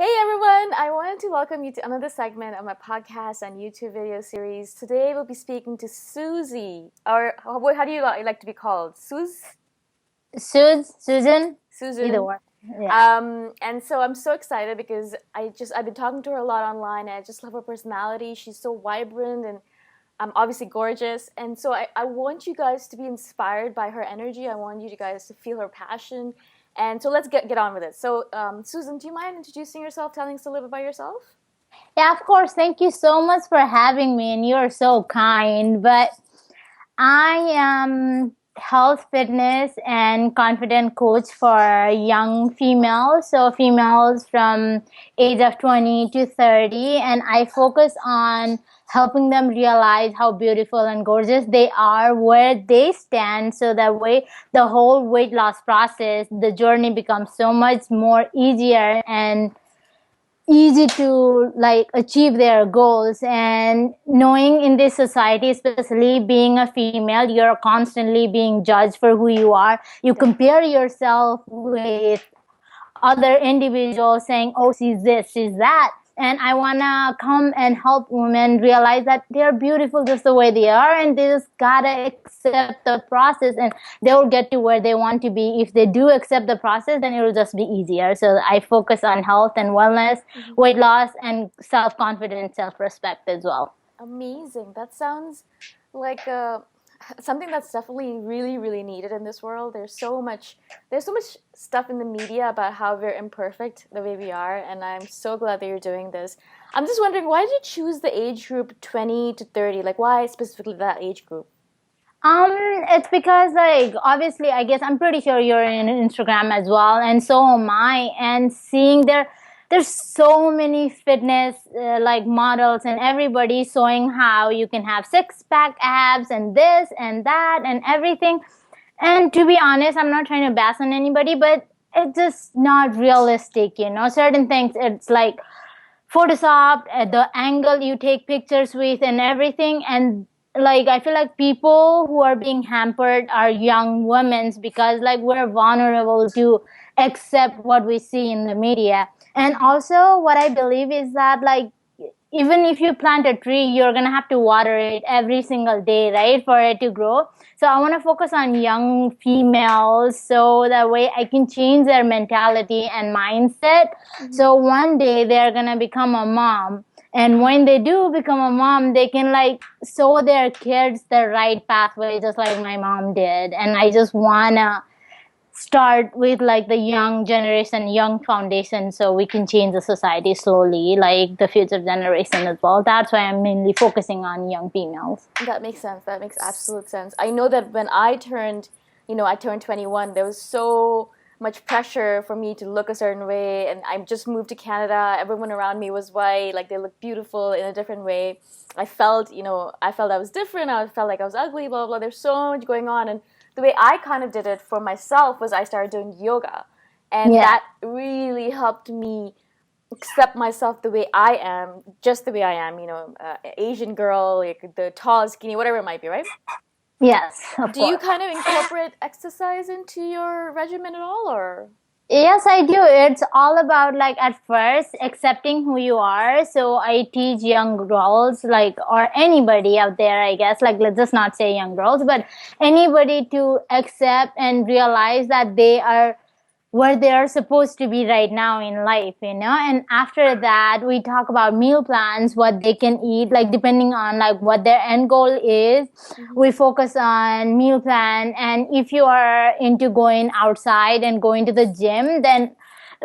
Hey everyone, I wanted to welcome you to another segment of my podcast and YouTube video series. Today we'll be speaking to Susie, or how do you like to be called? Susan, either Susan. one. Yeah. And so I'm so excited because I've been talking to her a lot online and I just love her personality. She's so vibrant and obviously gorgeous. And so I want you guys to be inspired by her energy. I want you guys to feel her passion. And so let's get on with it. So Susan, do you mind introducing yourself, telling us a little bit about yourself? Yeah, of course. Thank you so much for having me, and you're so kind. But I am health, fitness, and confident coach for young females. So females from age of 20 to 30, and I focus on helping them realize how beautiful and gorgeous they are, where they stand, so that way the whole weight loss process, the journey becomes so much more easier and easy to like achieve their goals. And knowing in this society, especially being a female, you're constantly being judged for who you are. You compare yourself with other individuals saying, oh, she's this, she's that. And I want to come and help women realize that they're beautiful just the way they are, and they just gotta accept the process, and they'll get to where they want to be. If they do accept the process, then it'll just be easier. So I focus on health and wellness, weight loss, and self-confidence, self-respect as well. Amazing. That sounds like something that's definitely really, really needed in this world. There's so much stuff in the media about how we're imperfect the way we are, and I'm so glad that you're doing this. I'm just wondering, why did you choose the age group 20 to 30? Like, why specifically that age group? It's because like obviously I guess I'm pretty sure you're in Instagram as well, and so am I. And seeing there's so many fitness like models and everybody showing how you can have six pack abs and this and that and everything. And to be honest, I'm not trying to bash on anybody, but it's just not realistic, you know. Certain things it's like photoshopped at the angle you take pictures with and everything. And like I feel like people who are being hampered are young women, because like we're vulnerable to accept what we see in the media. And also what I believe is that like even if you plant a tree, you're going to have to water it every single day, right, for it to grow. So I want to focus on young females so that way I can change their mentality and mindset. So one day they're going to become a mom. And when they do become a mom, they can like show their kids the right pathway, just like my mom did. And I just want to start with like the young generation, young foundation, so we can change the society slowly, like the future generation as well. That's why I'm mainly focusing on young females. That makes sense. That makes absolute sense. I know that when I turned 21, there was so much pressure for me to look a certain way. And I just moved to Canada. Everyone around me was white. Like they looked beautiful in a different way. I felt I was different. I felt like I was ugly, blah, blah, blah. There's so much going on. And the way I kind of did it for myself was I started doing yoga. And Yeah. that really helped me accept myself the way I am, just the way I am, Asian girl, like the tall, skinny, whatever it might be, right? Yes, of Do you course. kind of incorporate exercise into your regimen at all, or? Yes, I do. It's all about like at first accepting who you are. So I teach young girls, like, or anybody out there, I guess, like, let's just not say young girls, but anybody to accept and realize that they are where they are supposed to be right now in life, you know. And after that, we talk about meal plans, what they can eat, like depending on like what their end goal is. We focus on meal plan. And if you are into going outside and going to the gym, then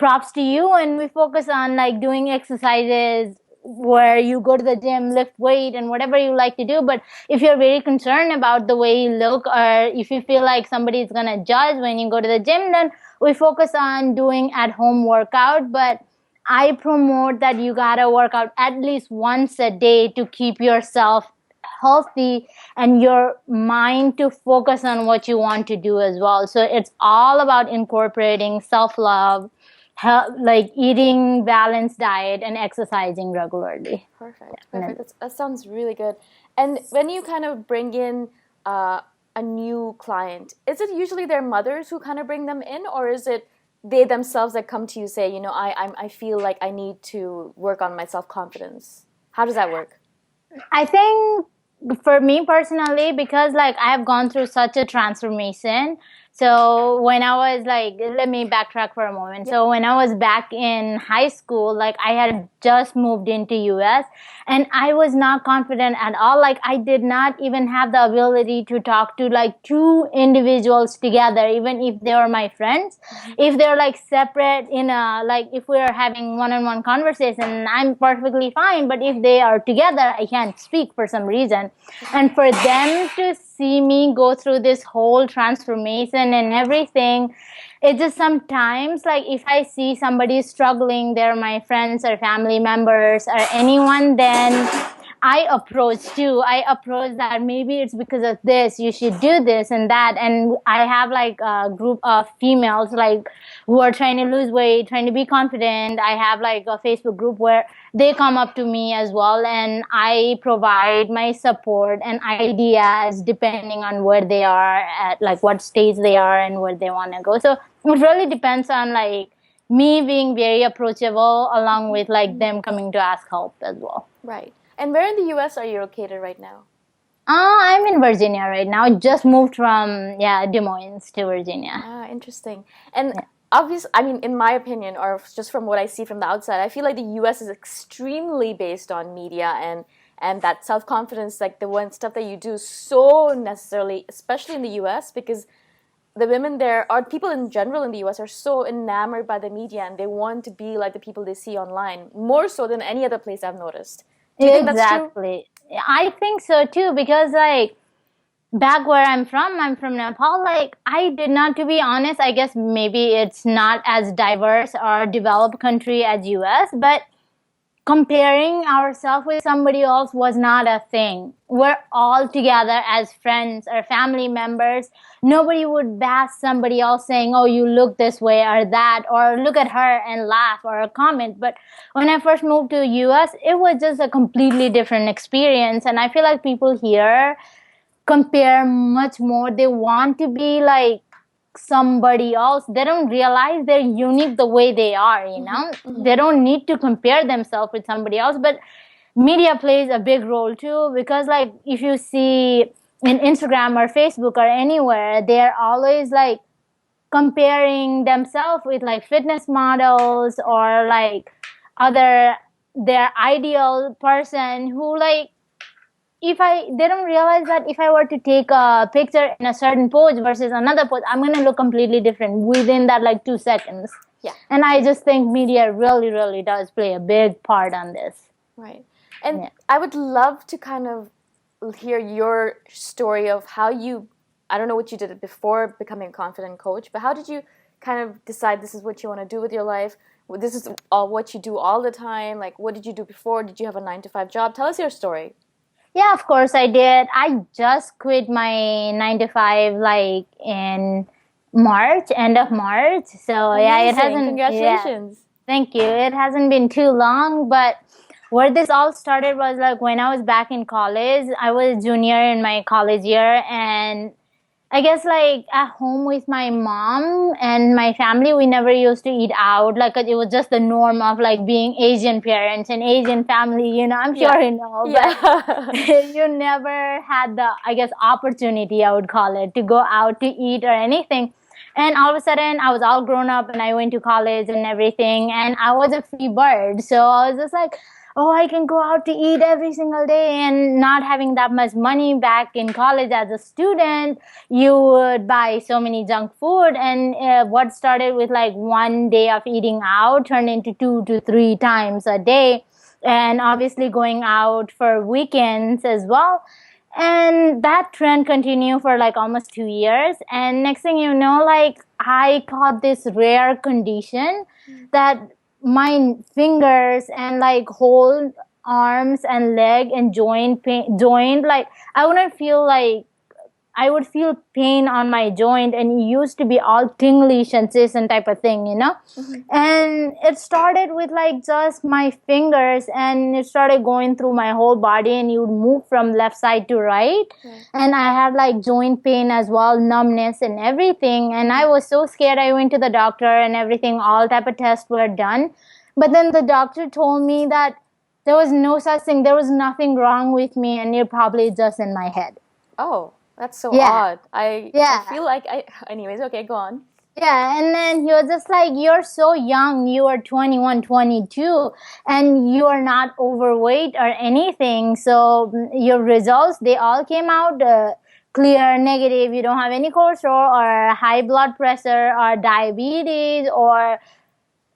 props to you. And we focus on like doing exercises where you go to the gym, lift weight, and whatever you like to do. But if you're very concerned about the way you look, or if you feel like somebody is going to judge when you go to the gym, then we focus on doing at home workout. But I promote that you gotta work out at least once a day to keep yourself healthy and your mind to focus on what you want to do as well. So it's all about incorporating self-love, like eating balanced diet and exercising regularly. Perfect, And perfect. That sounds really good. And when you kind of bring in a new client, is it usually their mothers who kind of bring them in, or is it they themselves that come to you say, I feel like I need to work on my self-confidence? How does that work? I think for me personally, because like I've gone through such a transformation. So when I was like, let me backtrack for a moment. Yeah. So when I was back in high school, like I had just moved into US and I was not confident at all. Like I did not even have the ability to talk to like two individuals together, even if they were my friends. If they're like separate in a, like if we're having one-on-one conversation, I'm perfectly fine. But if they are together, I can't speak for some reason. And for them to see me go through this whole transformation and everything, it just sometimes, like if I see somebody struggling, they're my friends or family members or anyone, then I approach that maybe it's because of this, you should do this and that. And I have like a group of females like who are trying to lose weight, trying to be confident. I have like a Facebook group where they come up to me as well, and I provide my support and ideas depending on where they are at, like what stage they are and where they want to go. So it really depends on like me being very approachable along with like them coming to ask help as well. Right. And where in the US are you located right now? I'm in Virginia right now. Just moved from Des Moines to Virginia. Ah, interesting. And obviously, I mean, in my opinion, or just from what I see from the outside, I feel like the US is extremely based on media and that self-confidence, like the one stuff that you do so necessarily, especially in the US, because the women there, or people in general in the US, are so enamored by the media and they want to be like the people they see online, more so than any other place I've noticed. Do you think that's true? Exactly. I think so too, because like back where I'm from Nepal, like I did not, to be honest, I guess maybe it's not as diverse or developed country as US, but comparing ourselves with somebody else was not a thing. We're all together as friends or family members. Nobody would bash somebody else saying, oh, you look this way or that, or look at her and laugh or comment. But when I first moved to US, it was just a completely different experience. And I feel like people here compare much more. They want to be like somebody else. They don't realize they're unique the way they are, They don't need to compare themselves with somebody else. But media plays a big role too, because like if you see in Instagram or Facebook or anywhere, they're always like comparing themselves with like fitness models or like other their ideal person who like they don't realize that if I were to take a picture in a certain pose versus another pose, I'm going to look completely different within that like 2 seconds. Yeah. And I just think media really, really does play a big part on this. Right. And I would love to kind of hear your story of how you, I don't know what you did before becoming a confident coach, but how did you kind of decide this is what you want to do with your life? This is all what you do all the time. Like, what did you do before? Did you have a 9-to-5 job? Tell us your story. Yeah, of course I did. I just quit my 9-to-5 like in March, end of March. So Amazing. it hasn't. Congratulations. Thank you. It hasn't been too long, but where this all started was like when I was back in college. I was a junior in my college year, and I guess like at home with my mom and my family, we never used to eat out. Like it was just the norm of like being Asian parents and Asian family, I'm sure you know, but you never had the, I guess, opportunity, I would call it, to go out to eat or anything. And all of a sudden I was all grown up and I went to college and everything, and I was a free bird. So I was just like, oh, I can go out to eat every single day. And not having that much money back in college as a student, you would buy so many junk food. And what started with like one day of eating out turned into 2 to 3 times a day. And obviously going out for weekends as well. And that trend continued for like almost 2 years. And next thing you know, like I caught this rare condition that my fingers and like whole arms and leg and joint pain, like I wouldn't feel like I would feel pain on my joint, and it used to be all tingly sensation type of thing, And it started with like just my fingers, and it started going through my whole body, and you would move from left side to right. And I had like joint pain as well, numbness and everything. And I was so scared. I went to the doctor and everything, all type of tests were done. But then the doctor told me that there was no such thing. There was nothing wrong with me, and you're probably just in my head. Oh, that's so Yeah. odd. I feel like anyways, okay, go on. Yeah, and then he was just like, you're so young, you are 21, 22, and you are not overweight or anything. So your results, they all came out clear, negative. You don't have any cholesterol or high blood pressure or diabetes or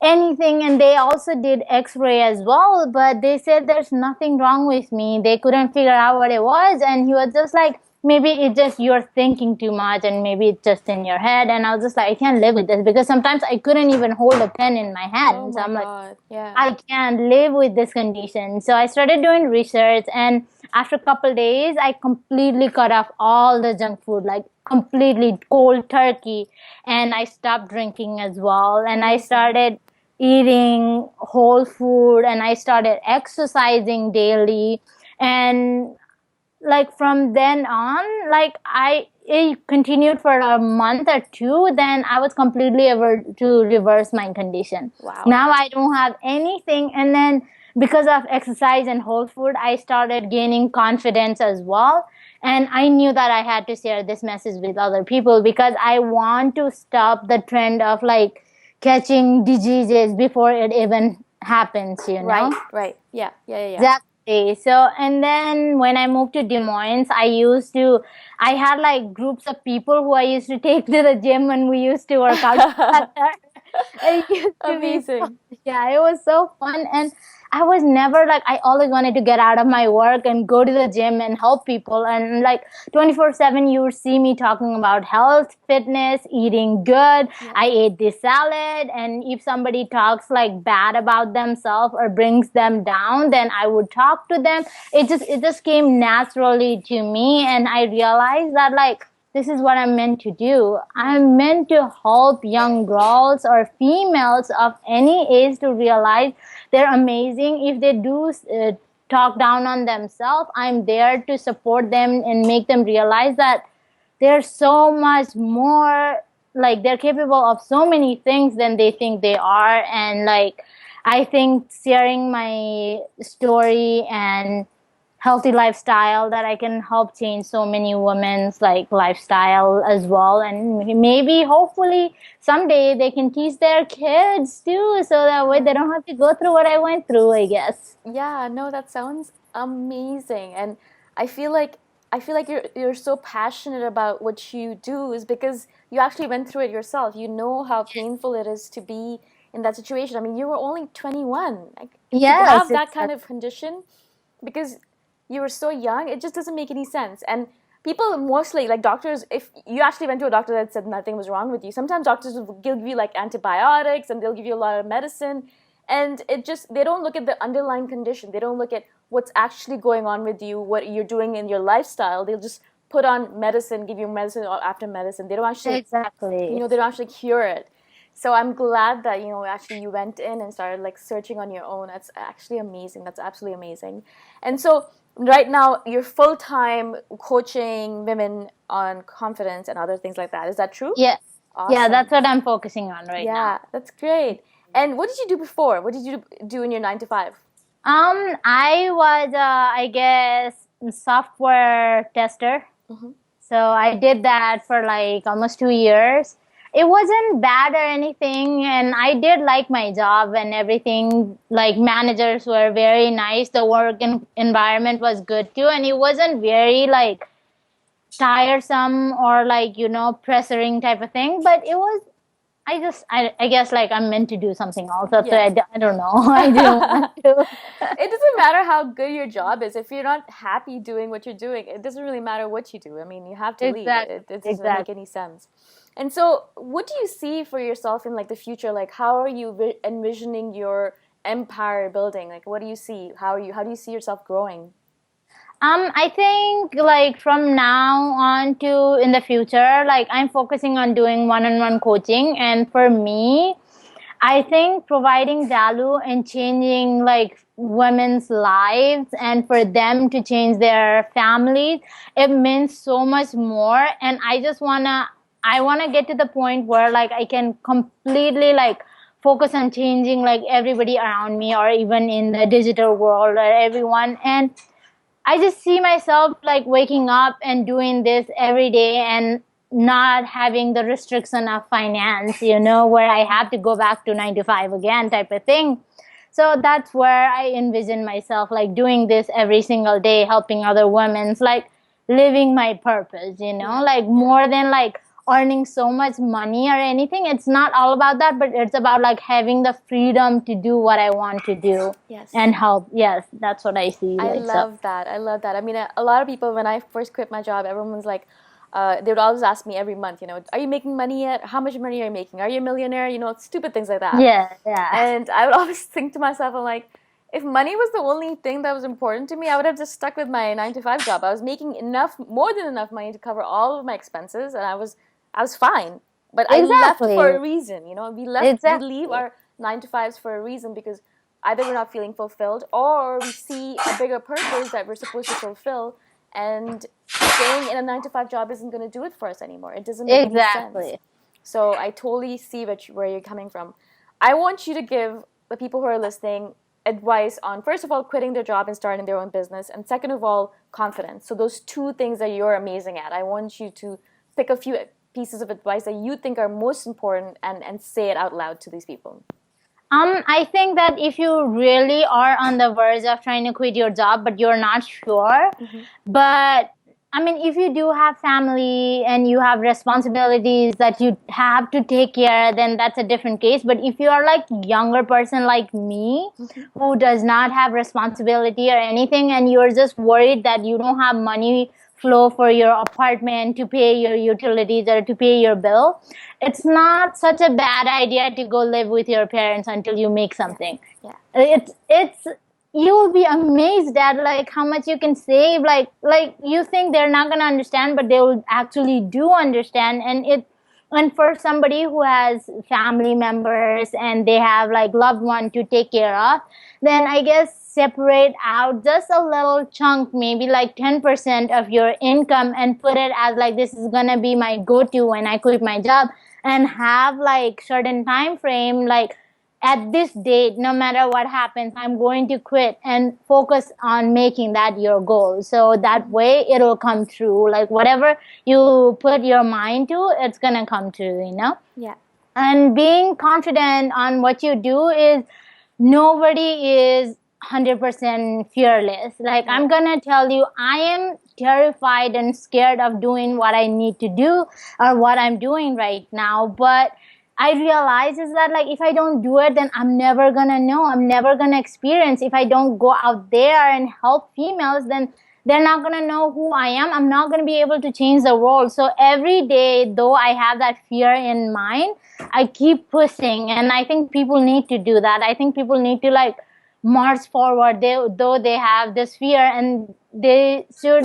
anything. And they also did x-ray as well, but they said there's nothing wrong with me. They couldn't figure out what it was, and he was just like, maybe it's just you're thinking too much, and maybe it's just in your head. And I was just like, I can't live with this, because sometimes I couldn't even hold a pen in my hand. Oh So I'm my like, God. Yeah. I can't live with this condition. So I started doing research, and after a couple days, I completely cut off all the junk food, like completely cold turkey. And I stopped drinking as well. And I started eating whole food, and I started exercising daily. And like from then on, like it continued for a month or two, then I was completely able to reverse my condition. Wow. Now I don't have anything. And then because of exercise and whole food, I started gaining confidence as well. And I knew that I had to share this message with other people, because I want to stop the trend of like catching diseases before it even happens, Right. Yeah. Exactly. So, and then when I moved to Des Moines, I had like groups of people who I used to take to the gym when we used to work out together. It used to be Amazing. fun. Yeah, it was so fun. And I was never like, I always wanted to get out of my work and go to the gym and help people. And like 24/7, you would see me talking about health, fitness, eating good. I ate this salad. And if somebody talks like bad about themselves or brings them down, then I would talk to them. It just came naturally to me. And I realized that like, this is what I'm meant to do. I'm meant to help young girls or females of any age to realize they're amazing. If they do talk down on themselves, I'm there to support them and make them realize that they're so much more, like they're capable of so many things than they think they are. And like, I think sharing my story and healthy lifestyle, that I can help change so many women's like lifestyle as well. And maybe hopefully someday they can teach their kids too, so that way they don't have to go through what I went through, I guess. Yeah, no, that sounds amazing. And I feel like you're so passionate about what you do is because you actually went through it yourself. You know how painful it is to be in that situation. I mean, you were only 21. Like, to have that kind of condition because you were so young, it just doesn't make any sense. And people mostly, like doctors, if you actually went to a doctor that said nothing was wrong with you, sometimes doctors will give you like antibiotics and they'll give you a lot of medicine. And they don't look at the underlying condition. They don't look at what's actually going on with you, what you're doing in your lifestyle. They'll just put on medicine, give you medicine after medicine. They don't actually, they don't actually cure it. So I'm glad that, actually you went in and started like searching on your own. That's actually amazing. That's absolutely amazing. And so right now you're full-time coaching women on confidence and other things like that. Is that true? Yes. Awesome. Yeah, that's what I'm focusing on right now. Yeah, that's great. And what did you do before? What did you do in your 9 to 5? I was, I guess, software tester. So I did that for like almost 2 years. It wasn't bad or anything, and I did like my job and everything. Like, managers were very nice. The work environment was good too, and it wasn't very like tiresome or like, pressuring type of thing. But it was, I guess like I'm meant to do something also. So I don't know. I didn't want to. It doesn't matter how good your job is. If you're not happy doing what you're doing, it doesn't really matter what you do. I mean, you have to leave. It doesn't make any sense. And so what do you see for yourself in like the future? Like, how are you envisioning your empire building? Like, what do you see? How do you see yourself growing? I think like from now on to in the future, like I'm focusing on doing one-on-one coaching. And for me, I think providing value and changing like women's lives and for them to change their families, it means so much more. And I wanna get to the point where like I can completely like focus on changing like everybody around me or even in the digital world or everyone. And I just see myself like waking up and doing this every day and not having the restriction of finance, where I have to go back to 9 to 5 again type of thing. So that's where I envision myself like doing this every single day, helping other women, like living my purpose, like more than like earning so much money or anything. It's not all about that, but it's about like having the freedom to do what I want to do. Yes. And help. Yes, that's what I see. I like, so. love that. I love that. I mean, a lot of people, when I first quit my job, everyone's like, they would always ask me every month, are you making money yet? How much money are you making? Are you a millionaire? Stupid things like that. Yeah, yeah. And I would always think to myself, I'm like, if money was the only thing that was important to me, I would have just stuck with my 9 to 5 job. I was making more than enough money to cover all of my expenses, and I was fine. But Exactly. I left for a reason, we Exactly. leave our 9 to 5s for a reason, because either we're not feeling fulfilled or we see a bigger purpose that we're supposed to fulfill, and staying in a 9 to 5 job isn't going to do it for us anymore. It doesn't make any sense. So I totally see where you're coming from. I want you to give the people who are listening advice on, first of all, quitting their job and starting their own business, and second of all, confidence. So those two things that you're amazing at, I want you to pick a few pieces of advice that you think are most important and say it out loud to these people. I think that if you really are on the verge of trying to quit your job, but you're not sure, but I mean, if you do have family and you have responsibilities that you have to take care, then that's a different case. But if you are like younger person like me, who does not have responsibility or anything, and you're just worried that you don't have money flow for your apartment to pay your utilities or to pay your bill, it's not such a bad idea to go live with your parents until you make something. It's you'll be amazed at like how much you can save. Like you think they're not gonna understand, but they will actually do understand. And for somebody who has family members and they have like loved one to take care of, then I guess separate out just a little chunk, maybe like 10% of your income, and put it as like, this is gonna be my go-to when I quit my job, and have like certain time frame, like at this date, no matter what happens, I'm going to quit, and focus on making that your goal. So that way it'll come true. Like whatever you put your mind to, it's going to come true, Yeah. And being confident on what you do is, nobody is 100% fearless. Like I'm going to tell you, I am terrified and scared of doing what I need to do or what I'm doing right now. But I realize is that like if I don't do it, then I'm never gonna know. I'm never gonna experience. If I don't go out there and help females, then they're not gonna know who I am. I'm not gonna be able to change the world. So every day, though I have that fear in mind, I keep pushing. And I think people need to do that. I think people need to like march forward, though they have this fear, and they should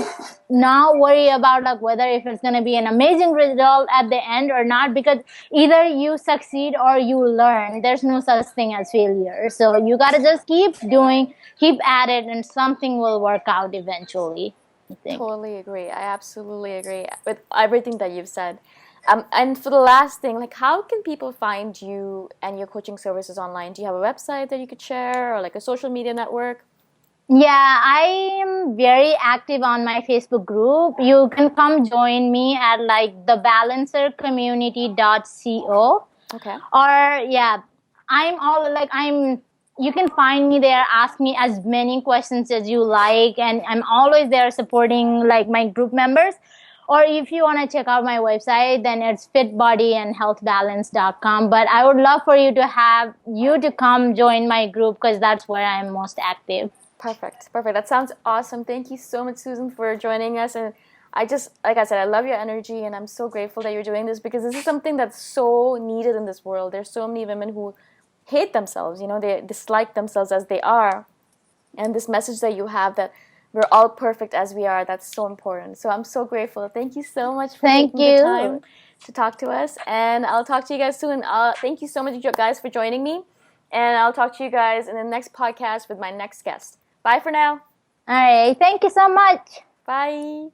not worry about like whether if it's going to be an amazing result at the end or not, because either you succeed or you learn. There's no such thing as failure. So you got to just keep doing, keep at it, and something will work out eventually, I think. Totally agree. I absolutely agree with everything that you've said. And for the last thing, like, how can people find you and your coaching services online? Do you have a website that you could share, or like a social media network? Yeah, I am very active on my Facebook group. You can come join me at like thebalancercommunity.co. Okay. Or yeah, you can find me there, ask me as many questions as you like, and I'm always there supporting like my group members. Or if you want to check out my website, then it's fitbodyandhealthbalance.com. But I would love for you to come join my group, because that's where I'm most active. Perfect. That sounds awesome. Thank you so much, Susan, for joining us. And I just, like I said, I love your energy, and I'm so grateful that you're doing this, because this is something that's so needed in this world. There's so many women who hate themselves, they dislike themselves as they are. And this message that you have, that we're all perfect as we are. That's so important. So I'm so grateful. Thank you so much for Thank taking you. the time to talk to us. And I'll talk to you guys soon. Thank you so much, you guys, for joining me. And I'll talk to you guys in the next podcast with my next guest. Bye for now. All right. Thank you so much. Bye.